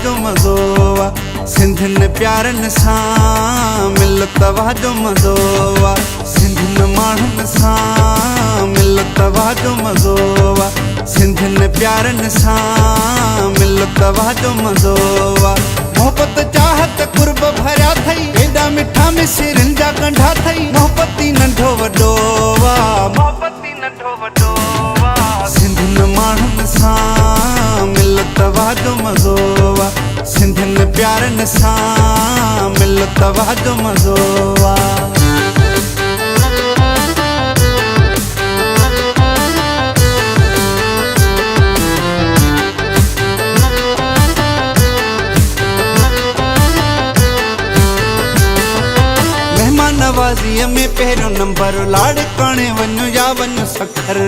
जो मज़ो आ। सिंधियुनि प्यारनि सां मिल तव्हां जो मज़ो आ। सिंधियुनि माण्हुनि सां मिल तव्हां जो मज़ो आ। सिंधियुनि प्यारनि सां मिल तव्हां जो मज़ो आ। मोहब्बत चाहत कुर्ब भरिया थई, एॾा मिठा मिसरिन जा कंढा थई। मोहब्बती नंढो वॾो आ, मोहब्बती नंढो वॾो आ। सिंधियुनि माण्हुनि सां मिल तव्हां जो मज़ो आ। सिंधियुनि प्यारनि सां मिल तव्हां जो मज़ो आ। नवाज़ीअ में पहिरियों नंबर, लाड़काणे वञो या वञो सखर।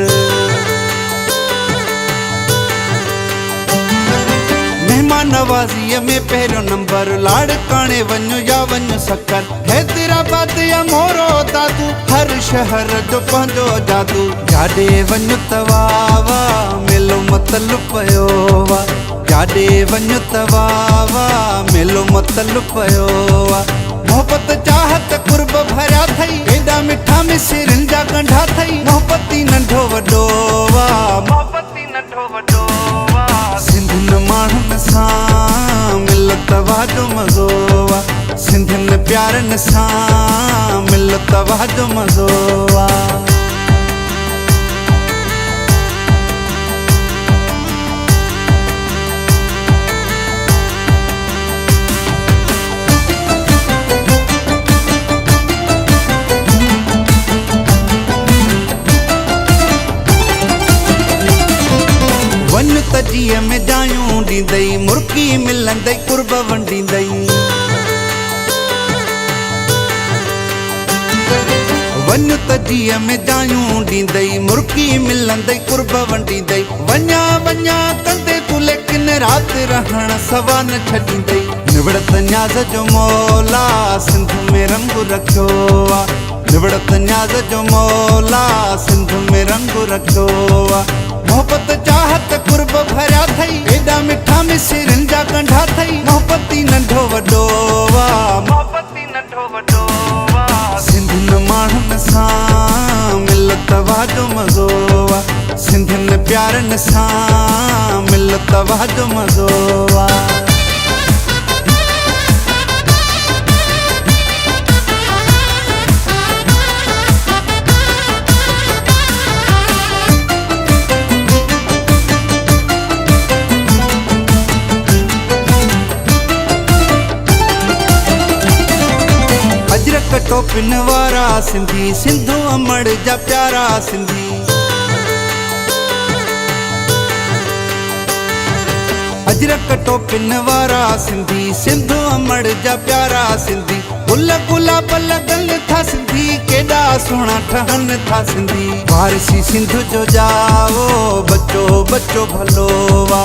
मेहमान नवाज़ीअ में पहिरियों नंबर, लाड़काणे वञो या वञो सखर। हैदराबाद या मोरो दादू, हर शहर जो पंहिंजो जादू। जाॾे वञो तव्हां वा मेलो मतलबु पियो वा। जाॾे वञो तव्हां वा मेलो मतलबु पियो वा। मोहब्बत चाहत कुर्ब भरिया थई, एॾा मिठा मिसरिन जा कंढा थई। मोहब्बती नंढो वॾो आ, मोहब्बती नंढो वॾो आ। सिंधियुनि माण्हुनि सां मिल तव्हां जो मज़ो आ। सिंधियुनि प्यारनि सां मिल तव्हां जो मज़ो आ। वञ तजीअ में जायूं ॾींदई, मुर्की मिलंदई कुर्ब वंडींदई। वञ तजीअ में जायूं ॾींदई, मुर्की मिलंदई कुर्ब वंडींदई। वञा वञा कंदे तूं लेकिन राति रहण सवा न छॾींदई। निवड़त न्याज़ जो मौला सिंध में रंग रखियो आ। निवड़त न्याज़ जो मौला सिंध में रंग रखियो आ। मोहब्बत चाहत कुर्ब भरिया थई, एॾा मिठा मिसरिन जा कंढा थई। मोहब्बती नंढो वॾो आ, मोहब्बती नंढो वॾो आ। सिंधियुनि माण्हुनि सां मिल तव्हां जो मज़ो आ। सिंधियुनि प्यारनि सां मिल तव्हां जो मज़ो आ। अजरक टोपिन वारा सिंधी, सिंधू अमड़ जा प्यारा सिंधी। अजरक टोपिन वारा सिंधी, सिंधू अमड़ जा प्यारा सिंधी। गुल गुलाब लगल था सिंधी, केॾा सुहिणा ठहनि था सिंधी। वारसी सिंध जो जाओ बच्चो बच्चो भलो वा।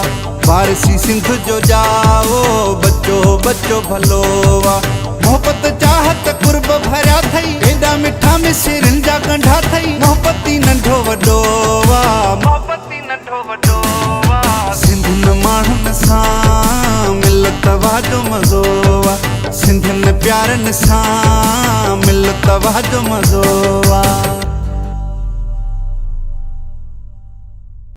वारसी सिंध जो जाओ बच्चो बच्चो भलो वा। मोहब्बत चाहत कुर्ब भरिया थई, एॾा मिठा मिसरिन जा कंढा थई। मोहब्बती नंढो वॾो आ, मोहब्बती नंढो वॾो आ। सिंधियुनि माण्हुनि सां मिल तव्हां जो मज़ो आ। सिंधियुनि प्यारनि सां मिल तव्हां जो मज़ो आ।